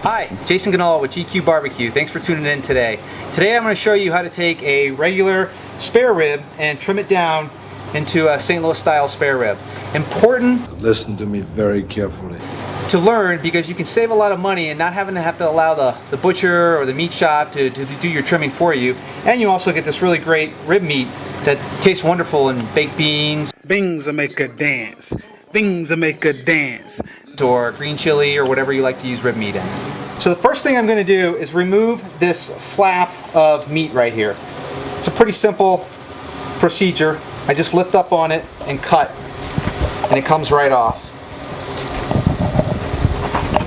Hi, Jason Ganala with GQue Barbecue. Thanks for tuning in today. Today I'm going to show you how to take a regular spare rib and trim it down into a St. Louis style spare rib. Important Listen to me very carefully. to learn because you can save a lot of money and not having to have to allow the butcher or the meat shop to do your trimming for you. And you also get this really great rib meat that tastes wonderful in baked beans. Things that make a dance. Things that make a dance. Or green chili or whatever you like to use rib meat in. So the first thing I'm going to do is remove this flap of meat right here. It's a pretty simple procedure. I just lift up on it and cut, and it comes right off.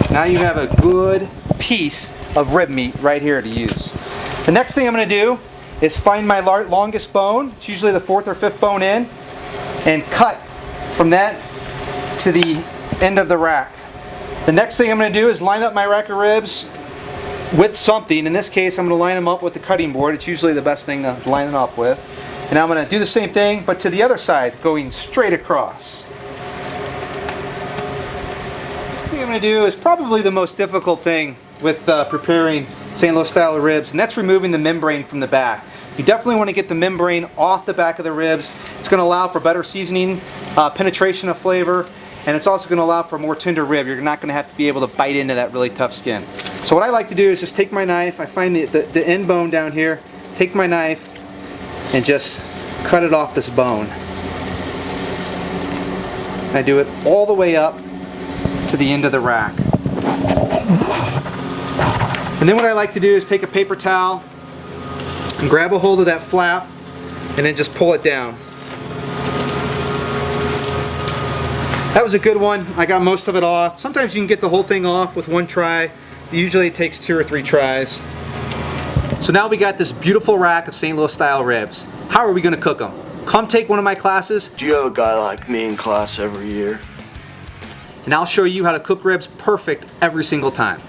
Now you have a good piece of rib meat right here to use. The next thing I'm going to do is find my longest bone. It's usually the 4th or 5th bone in, and cut from that to the end of the rack. The next thing I'm going to do is line up my rack of ribs with something. In this case, I'm going to line them up with the cutting board. It's usually the best thing to line it up with. And I'm going to do the same thing, but to the other side, going straight across. Next thing I'm going to do is probably the most difficult thing with preparing St. Louis style ribs, and that's removing the membrane from the back. You definitely want to get the membrane off the back of the ribs. It's going to allow for better seasoning, penetration of flavor, and it's also going to allow for a more tender rib. You're not going to have to be able to bite into that really tough skin. So what I like to do is just take my knife, I find the end bone down here, take my knife and just cut it off this bone. I do it all the way up to the end of the rack. And then what I like to do is take a paper towel and grab a hold of that flap and then just pull it down. That was a good one. I got most of it off. Sometimes you can get the whole thing off with one try. Usually it takes 2 or 3 tries. So now we got this beautiful rack of St. Louis style ribs. How are we going to cook them? Come take one of my classes. Do you have a guy like me in class every year? And I'll show you how to cook ribs perfect every single time.